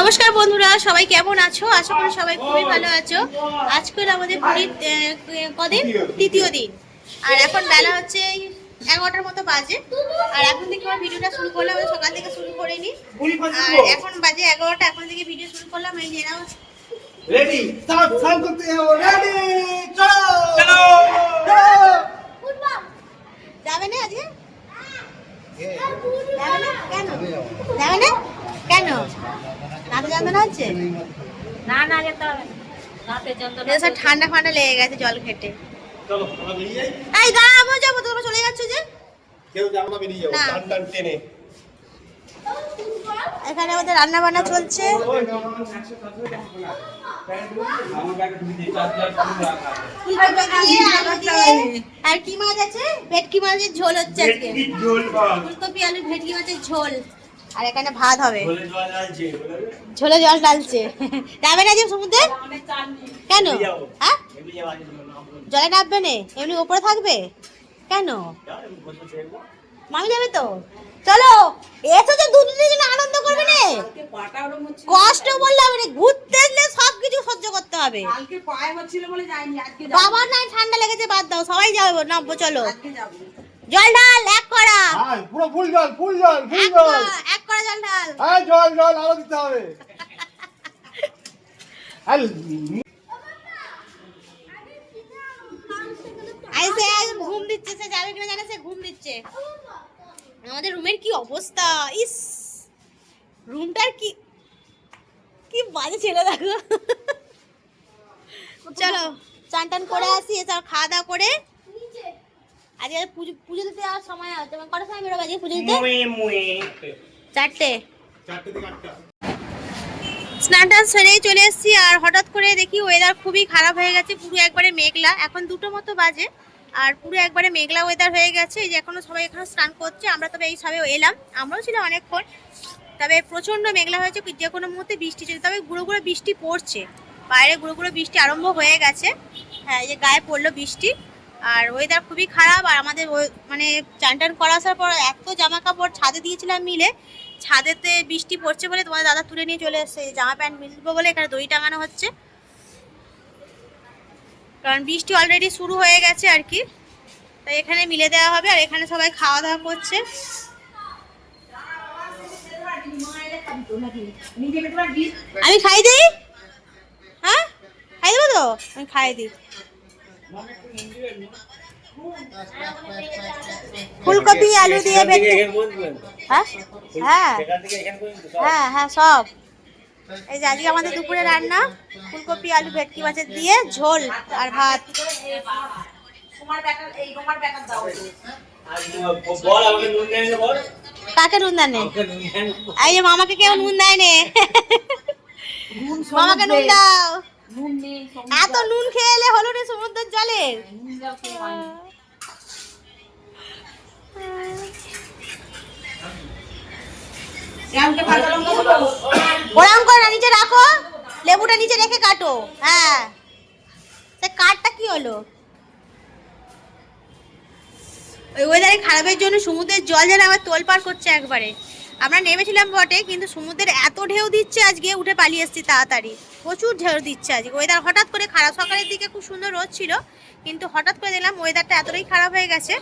নমস্কার বন্ধুরা, সবাই কেমন আছো? আশা করি সবাই খুবই ভালো আছো। আজকে আমাদের পুরীর কদিন তৃতীয় দিন, আর এখন বেলা হচ্ছে 11টার মতো বাজে। আর এখন থেকে আমার ভিডিওটা শুরু করলাম, আমি সকাল থেকে শুরু করিনি। আর এখন বাজে 11টা, এখন থেকে ভিডিও শুরু করলাম। এই যে নাও রেডি স্টার্ট সাউন্ড করতে হবে। রেডি চলো চলো যাবে না আজকে? যাবে না কেন? যাবে না কেন? রাতে যন্ত্রণা হচ্ছে? না না যেতে হবে না, রাতে যন্ত্রণা সব ঠান্ডা ফান্ডা লেগে গেছে জল খেটে। চলো আমরা বেরিয়ে যাই। এই দাঁড়াবো, যাবো, তোমরা চলে যাচ্ছ যে? কেউ যাবো না, বেরিয়ে যাবো না। টান টান টেনে। এখানে আমাদের রান্না বান্না চলছে। আর কি মাছ আছে? ভেটকি মাছের ঝোল হচ্ছে আজকে। ফুলকপি আলু ভেটকি মাছের ঝোল। আর এখানে ভাত হবে। ঝোলে জল ডালছে। যাবে না যে সমুদ্রে? কেন? হ্যাঁ, জলে নামবে না, এমনি উপরে থাকবে কেন? মামি যাবে তো? চলো, এসো যে দুদিনের জন্য আনন্দ করবে না। কষ্ট বললাম না, ঘুরতে এলে সবকিছু সহ্য করতে হবে। বাবা না ঠান্ডা লেগেছে, বাদ দাও, সবাই যাবে, নামবো চলো। জল ঢাল এক কড়া, পুরো ফুল জল ফুল জল ফুল জল। এক কড়া জল ঢাল। হ্যাঁ জল জল আলো দিতে হবে। আইসে একদম ঘুম দিচ্ছে, সে যাবে কিনা জানে, সে ঘুম দিচ্ছে। আমাদের রুমের কি অবস্থা! ইস, রুমটার কি কি বাজে ছেলে দেখো। চলো চান টান করে আসি, এসব খাওয়া দাওয়া করে। আজকে পুজো দিতে যাওয়ার সময় আছে। কটার সময় বেরোবে আজকে পুজো দিতে? 4টে। স্নান টান সেরেই চলে এসেছি। আর হঠাৎ করে দেখি ওয়েদার খুবই খারাপ হয়ে গেছে, পুরো একবারে মেঘলা। এখন 2টো মতো বাজে, আর পুরো একবারে মেঘলা ওয়েদার হয়ে গেছে। এই যে এখনো সবাই এখানে স্নান করছে, আমরা তবে এই সবে এলাম, আমরাও ছিলাম অনেকক্ষণ। তবে প্রচণ্ড মেঘলা হয়েছে, যে কোনো মুহূর্তে বৃষ্টি চলছে। তবে গুঁড়ো গুঁড়ো বৃষ্টি পড়ছে, বাইরে গুঁড়ো গুঁড়ো বৃষ্টি আরম্ভ হয়ে গেছে। হ্যাঁ, এই যে গায়ে পড়লো বৃষ্টি। আর ওয়েদার খুবই খারাপ। আর আমাদের মানে চান টান করা আসার পর এত জামা কাপড় ছাদে দিয়েছিলাম মিলে, ছাদেতে বৃষ্টি পড়ছে বলে তোমাদের দাদা তুলে নিয়ে চলে এসেছে। জামা প্যান্ট মিলবো বলে এখানে দড়ি টাঙানো হচ্ছে, কারণ বৃষ্টি অলরেডি শুরু হয়ে গেছে আর কি। তাই এখানে মিলে দেওয়া হবে। আর এখানে সবাই খাওয়া দাওয়া করছে। আমি খাই দিই? হ্যাঁ, খাই দেবো তো, আমি খাই দিই। ফুলকপি আলু দিয়ে হ্যাঁ হ্যাঁ হ্যাঁ হ্যাঁ সব। এই যে আজকে আমাদের দুপুরে রান্না ফুলকপি আলু ভেটকি মাছের দিয়ে ঝোল আর ভাত। কাকে নুন দেয়? এই যে মামাকে কেউ নুন দেয় নে। মামাকে নুন দাও। এত নুন খেয়ে এলে হলো রে সমুদ্রের জলে। ওরকম করে না, নিচে রাখো, লেবুটা নিচে রেখে কাটো। হ্যাঁ, সে কাঠটা কি হলো? ওই ওয়েদারে খারাপের জন্য সমুদ্রের জল যেন আবার তোলপাড় করছে একবারে। আমরা নেমেছিলাম বটে, কিন্তু সমুদ্রের এত ঢেউ দিচ্ছে আজকে, উঠে পালিয়ে এসেছি তাড়াতাড়ি। প্রচুর ঢেউ দিচ্ছে আজকে, ওয়েদার হঠাৎ করে খারাপ। সকালের দিকে খুব সুন্দর রোদ ছিল, কিন্তু হঠাৎ করে দেখলাম ওয়েদারটা এতটাই খারাপ হয়ে গেছে,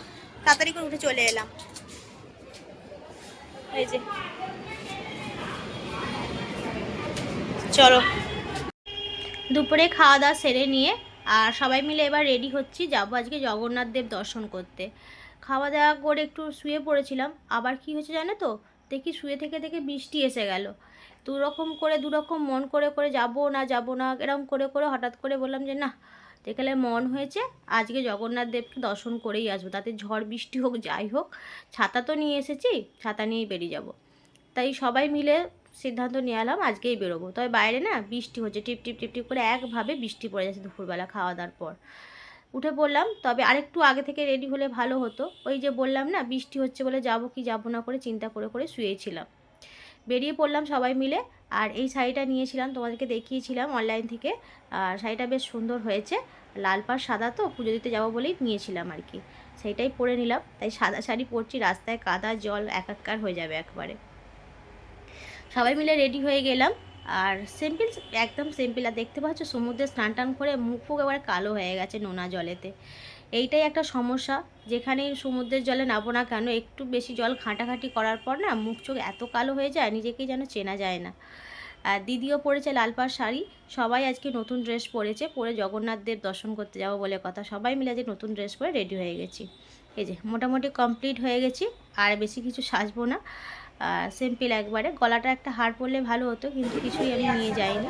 তাড়াতাড়ি করে উঠে চলে এলাম। এই যে চলো, দুপুরে খাওয়া দাওয়া সেরে নিয়ে আর সবাই মিলে এবার রেডি হচ্ছি, যাবো আজকে জগন্নাথ দেব দর্শন করতে। খাওয়া দাওয়া করে একটু শুয়ে পড়েছিলাম, আবার কি হয়েছে জানো তো, দেখি শুয়ে থেকে থেকে বৃষ্টি এসে গেল। দুরকম মন করে করে যাবো না এরকম করে করে হঠাৎ করে বললাম যে না, দেখলে মন হয়েছে আজকে জগন্নাথ দেবকে দর্শন করেই আসবো, তাতে ঝড় বৃষ্টি হোক যাই হোক, ছাতা তো নিয়ে এসেছি, ছাতা নিয়েই বেরিয়ে যাব। তাই সবাই মিলে সিদ্ধান্ত নিয়ে এলাম আজকেই বেরোবো। তবে বাইরে না বৃষ্টি হচ্ছে, টিপ টিপ টিপ টিপ করে একভাবে বৃষ্টি পড়ে যাচ্ছে দুপুরবেলা খাওয়া দাওয়ার পর। উঠে পড়লাম, তবে আরেকটু আগে থেকে রেডি হলে ভালো হতো। ওই যে বললাম না, বৃষ্টি হচ্ছে বলে যাবো কি যাবো না করে চিন্তা করে করে শুয়েছিলাম। বেরিয়ে পড়লাম সবাই মিলে। আর এই শাড়িটা নিয়েছিলাম, তোমাদেরকে দেখিয়েছিলাম অনলাইন থেকে। আর শাড়িটা বেশ সুন্দর হয়েছে, লাল পাড় সাদা, তো পুজো দিতে যাবো বলেই নিয়েছিলাম আর কি। সেইটাই পরে নিলাম। তাই সাদা শাড়ি পরছি, রাস্তায় কাদা জল একাকার হয়ে যাবে একবারে। সবাই মিলে রেডি হয়ে গেলাম। আর সিম্পল, একদম সিম্পল। আর দেখতে পাচ্ছ সমুদ্রে স্নান টান করে মুখ ফুক এবার কালো হয়ে গেছে নোনা জলেতে। এইটাই একটা সমস্যা, যেখানেই সমুদ্রের জলে নামবো না কেন একটু বেশি জল ঘাঁটাঘাঁটি করার পর না মুখ চোখ এত কালো হয়ে যায় নিজেকেই যেন চেনা যায় না। আর দিদিও পরেছে লাল পাড় শাড়ি, সবাই আজকে নতুন ড্রেস পরেছে, পরে জগন্নাথ দেব দর্শন করতে যাবো বলে কথা। সবাই মিলে আজকে নতুন ড্রেস পরে রেডি হয়ে গেছি। এই যে মোটামুটি কমপ্লিট হয়ে গেছি, আর বেশি কিছু সাজবো না, সিম্পল একবারে। গলাটা একটা হার পরলে ভালো হতো, কিন্তু কিছুই আমি নিয়ে যাইনি।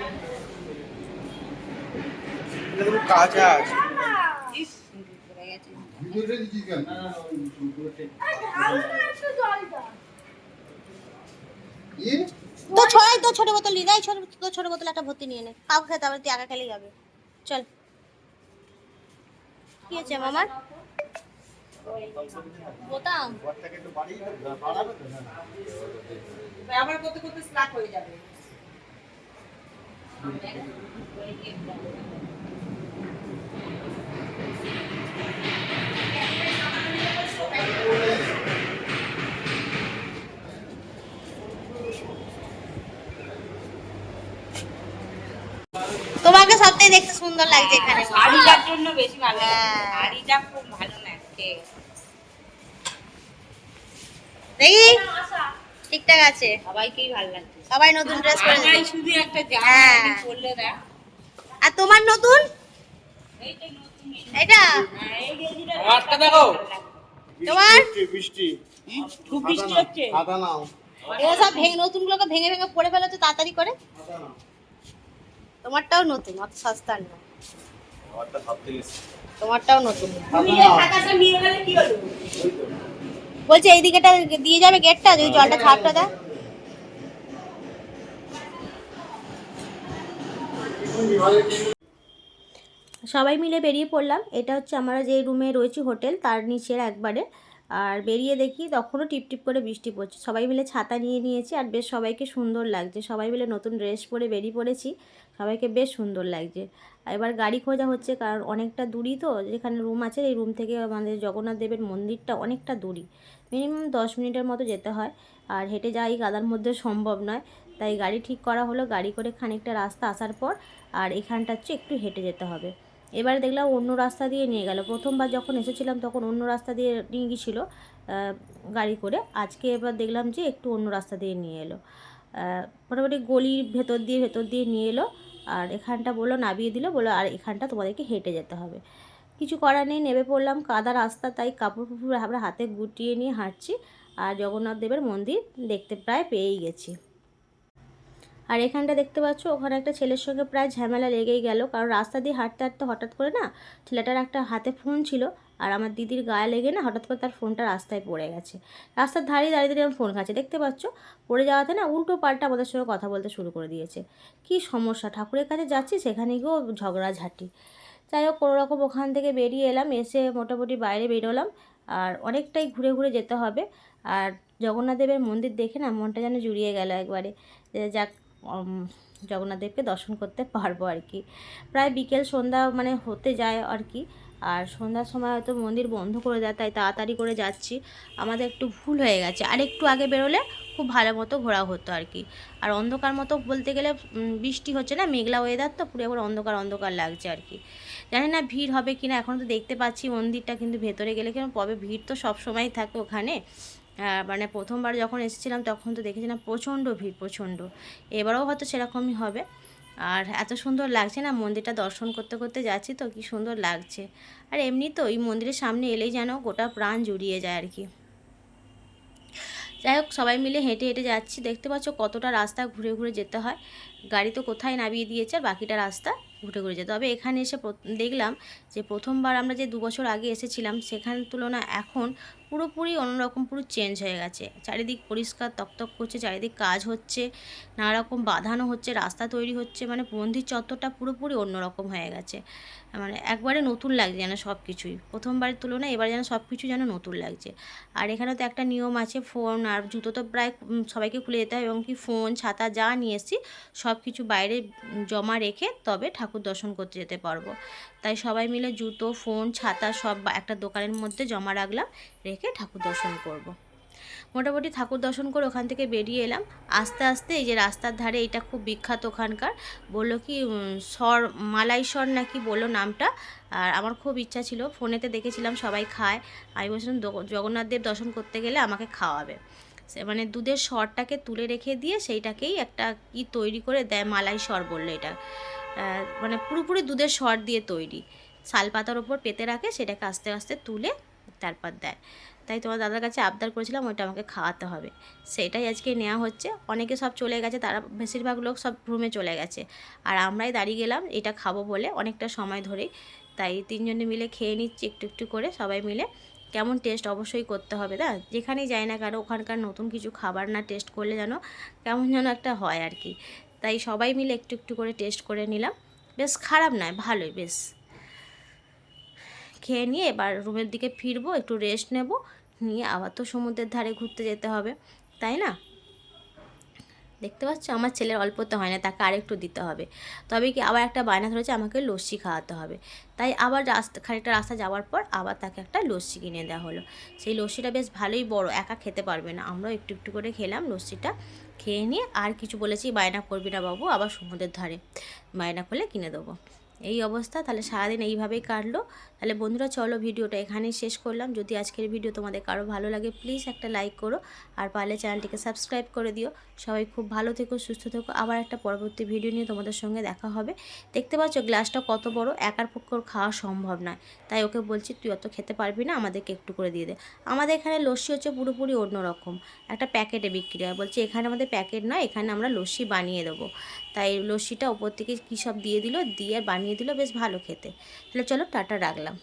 কাঁচা আছে। তো ছড়াই তো ছোট বোতল নিয়ে যাই, ছোট বোতল একটা ভর্তি নিয়ে নে, কাউ খেতে হবে, তুই একা খেলেই যাবে। চল, কি হয়েছে মামার বোতাম? ব্যবহার করতে করতে স্লাক হয়ে যাবে। তোমাকে সত্যি দেখতে সুন্দর লাগছে এখানে। শাড়িটার জন্য বেশি ভালো লাগে। হ্যাঁ। শাড়িটা খুব ভালো লাগছে। দেখি ঠিকঠাক আছে, সবাইকেই ভালো লাগছে। সবাই নতুন ড্রেস পরে আমারই শুধু একটা জামা হ্যাঁ। আমি পরলে দেখ। আর তোমার নতুন এইটাই নতুন। এটা হ্যাঁ, এই গেঞ্জিটা আমারটা দেখো। তোমার বৃষ্টি খুব বৃষ্টি হচ্ছে। খাতা নাও। এগুলো সব ভেঙে, নতুনগুলোকে ভেঙে ভেঙে পরে ফেলো তো তাড়াতাড়ি করে। তোমারটাও নতুন, অত সস্তার না। আমারটা ভাবতে গেছি। তোমারটাও নতুন। তুমি এই খাতাটা নিয়ে গেলে কি হলো? বলছে এই দিকেটা দিয়ে যাবে গেটটা, যদি জলটা ছাপটা দেয়। সবাই মিলে বেরিয়ে পড়লাম। এটা হচ্ছে আমরা যে রুমে রয়েছি হোটেল, তার নিচের একবারে। আর বেরিয়ে দেখি তখনও টিপটিপ করে বৃষ্টি পড়ছে। সবাই মিলে ছাতা নিয়ে নিয়েছি, আর বেশ সবাইকে সুন্দর লাগছে। সবাই মিলে নতুন ড্রেস পরে বেরিয়ে পড়েছি, সবাইকে বেশ সুন্দর লাগছে। এবার গাড়ি খোঁজা হচ্ছে, কারণ অনেকটা দূরই তো, যেখানে রুম আছে এই রুম থেকে আমাদের জগন্নাথ দেবের মন্দিরটা অনেকটা দূরই, মিনিমাম 10 মিনিটের মতো যেতে হয়। আর হেঁটে যাওয়া এই কাদার মধ্যে সম্ভব নয়, তাই গাড়ি ঠিক করা হলো। গাড়ি করে খানিকটা রাস্তা আসার পর আর এখানটা হচ্ছে একটু হেঁটে যেতে হবে। এবারে দেখলাম অন্য রাস্তা দিয়ে নিয়ে গেল। প্রথমবার যখন এসেছিলাম তখন অন্য রাস্তা দিয়ে নিয়ে গিয়েছিলো গাড়ি করে। আজকে এবার দেখলাম যে একটু অন্য রাস্তা দিয়ে নিয়ে এলো, মোটামুটি গলির ভেতর দিয়ে নিয়ে এলো। আর এখানটা বললো নামিয়ে দিল, বললো আর এখানটা তোমাদেরকে হেঁটে যেতে হবে। কিছু করার নেই, নেমে পড়লাম। কাদা রাস্তা, তাই কাপড় ফুপড় আমরা হাতে গুটিয়ে নিয়ে হাঁটছি। আর জগন্নাথ দেবের মন্দির দেখতে প্রায় পেয়েই গেছি। আর এখানটা দেখতে পাচ্ছ, ওখানে একটা ছেলের সঙ্গে প্রায় ঝামেলা লেগেই গেল, কারণ রাস্তা দিয়ে হাঁটতে হাঁটতে হঠাৎ করে না ছেলেটার একটা হাতে ফোন ছিল, আর আমার দিদির গায়ে লেগে না হঠাৎ করে তার ফোনটা রাস্তায় পড়ে গেছে। রাস্তার দাঁড়িয়ে দাঁড়িয়ে ফোন খাচ্ছে, দেখতে পাচ্ছ। পড়ে যাওয়াতে না উল্টো পাল্টা আমাদের সঙ্গে কথা বলতে শুরু করে দিয়েছে। কি সমস্যা, ঠাকুরের কাছে যাচ্ছি সেখানে গিয়েও ঝগড়াঝাটি। যাই হোক, কোনোরকম ওখান থেকে বেরিয়ে এলাম, এসে মোটামুটি বাইরে বেরোলাম। আর অনেকটাই ঘুরে ঘুরে যেতে হবে। আর জগন্নাথ দেবের মন্দির দেখে না মনটা যেন জুড়িয়ে গেল একবারে, যাক জগন্নাথ দেবকে দর্শন করতে পারবো আর কি। প্রায় বিকেল সন্ধ্যা মানে হতে যায় আর কি। আর সন্ধ্যার সময় হয়তো মন্দির বন্ধ করে দেয়, তাই তাড়াতাড়ি করে যাচ্ছি। আমাদের একটু ভুল হয়ে গেছে, আর একটু আগে বেরোলে খুব ভালো মতো ঘোরা হতো আর কি। আর অন্ধকার মতো বলতে গেলে বৃষ্টি হচ্ছে না, মেঘলা ওয়েদার তো, পুরো একবার অন্ধকার অন্ধকার লাগছে আর কি। জানি না ভিড় হবে কি না, এখন তো দেখতে পাচ্ছি মন্দিরটা, কিন্তু ভেতরে গেলে কেন কবে, ভিড় তো সব সময় থাকে ওখানে। মানে প্রথমবার যখন এসেছিলাম তখন তো দেখেছিলাম প্রচণ্ড ভিড়, প্রচণ্ড। এবারেও হয়তো সেরকমই হবে। আর এত সুন্দর লাগছে না, মন্দিরটা দর্শন করতে করতে যাচ্ছি তো কি সুন্দর লাগছে। আর এমনি তো এই মন্দিরের সামনে এলেই যেন গোটা প্রাণ জুড়িয়ে যায় আর কি। যাই হোক, সবাই মিলে হেঁটে হেঁটে যাচ্ছি। দেখতে পাচ্ছ কতটা রাস্তা ঘুরে ঘুরে যেতে হয়। গাড়ি তো কোথায় নামিয়ে দিয়েছে, আর বাকিটা রাস্তা ঘুরে ঘুরে যেতে হবে। এখানে এসে দেখলাম যে প্রথমবার আমরা যে 2 বছর আগে এসেছিলাম সেখানের তুলনায় এখন পুরোপুরি অন্যরকম, পুরো চেঞ্জ হয়ে গেছে। চারিদিক পরিষ্কার তকতক করছে, চারিদিক কাজ হচ্ছে, নানা রকম বাঁধানো হচ্ছে, রাস্তা তৈরি হচ্ছে, মানে মন্দির চত্বরটা পুরোপুরি অন্যরকম হয়ে গেছে। মানে একবারে নতুন লাগছে যেন সব কিছুই, প্রথমবারের তুলনায় এবার যেন সব কিছু যেন নতুন লাগছে। আর এখানে তো একটা নিয়ম আছে, ফোন আর জুতো তো প্রায় সবাইকে খুলে যেতে হয়, এবং কি ফোন ছাতা যা নিয়ে এসেছি সব কিছু বাইরে জমা রেখে তবে ঠাকুর দর্শন করতে যেতে পারবো। তাই সবাই মিলে জুতো, ফোন, ছাতা সব একটা দোকানের মধ্যে জমা রাখলাম, রেখে ঠাকুর দর্শন করব। মোটামুটি ঠাকুর দর্শন করে ওখান থেকে বেরিয়ে এলাম। আস্তে আস্তে এই যে রাস্তার ধারে, এটা খুব বিখ্যাত ওখানকার, বললো কি মালাইস্বর নাকি বললো নামটা। আর আমার খুব ইচ্ছা ছিল, ফোনেতে দেখেছিলাম সবাই খায়, আমি বলছিলাম জগন্নাথ দেব দর্শন করতে গেলে আমাকে খাওয়াবে। সে মানে দুধের স্বরটাকে তুলে রেখে দিয়ে সেইটাকেই একটা কি তৈরি করে দেয়, মালাইস্বর বললো এটা। মানে পুরোপুরি দুধের স্বর দিয়ে তৈরি, শালপাতার ওপর পেতে রাখে, সেটাকে আস্তে আস্তে তুলে তারপর দেয়। তাই তোমার দাদার কাছে আবদার করেছিলাম ওইটা আমাকে খাওয়াতে হবে, সেটাই আজকে নেওয়া হচ্ছে। অনেকে সব চলে গেছে, তারা বেশিরভাগ লোক সব রুমে চলে গেছে, আর আমরাই দাঁড়িয়ে গেলাম এটা খাবো বলে অনেকটা সময় ধরেই। তাই তিনজনে মিলে খেয়ে নিচ্ছি একটু একটু করে সবাই মিলে। কেমন টেস্ট অবশ্যই করতে হবে, না যেখানেই যাই না কেন ওখানকার নতুন কিছু খাবার না টেস্ট করলে যেন কেমন যেন একটা হয় আর কি। তাই সবাই মিলে একটু একটু করে টেস্ট করে নিলাম, বেশ খারাপ নয়, ভালোই বেশ। খেয়ে নিয়ে এবার রুমের দিকে ফিরবো, একটু রেস্ট নেব, নিয়ে আবার তো সমুদ্রের ধারে ঘুরতে যেতে হবে, তাই না? দেখতে পাচ্ছ আমার ছেলের অল্পতে হয় না, তাকে আরেকটু দিতে হবে। তবে কি আবার একটা বায়না ধরেছে আমাকে লস্যি খাওয়াতে হবে। তাই আবার খানিকটা রাস্তা যাওয়ার পর আবার তাকে একটা লস্যি কিনে দেওয়া হলো। সেই লস্যিটা বেশ ভালোই বড়, একা খেতে পারবে না, আমরাও একটু একটু করে খেলাম লস্যিটা। খেয়ে নিয়ে আর কিছু বলেছি, বায়না করবি না বাবু, আবার সমুদ্রের ধারে বায়না করলে কিনে দেবো। এই অবস্থা, তাহলে সারাদিন এইভাবেই কাটলো। তাহলে বন্ধুরা চলো ভিডিওটা এখানেই শেষ করলাম। যদি আজকের ভিডিও তোমাদের কারো ভালো লাগে প্লিজ একটা লাইক করো, আর পারলে চ্যানেলটিকে সাবস্ক্রাইব করে দিও। সবাই খুব ভালো থেকো, সুস্থ থেকো। আবার একটা পরবর্তী ভিডিও নিয়ে তোমাদের সঙ্গে দেখা হবে। দেখতে পাচ্ছ গ্লাসটা কত বড়, একার পক্ষে খাওয়া সম্ভব নয়, তাই ওকে বলছি তুই অত খেতে পারবি না, আমাদেরকে একটু করে দিয়ে দে। আমাদের এখানে লস্যি হচ্ছে পুরোপুরি অন্যরকম, একটা প্যাকেটে বিক্রি হয়। বলছে এখানে আমাদের প্যাকেট নয়, এখানে আমরা লস্যি বানিয়ে দেবো। তাই লস্যিটা ওপর থেকে কী সব দিয়ে দিল, দিয়ে বানিয়ে দিল, বেশ ভালো খেতে। তাহলে চলো টাটা, রাখলাম।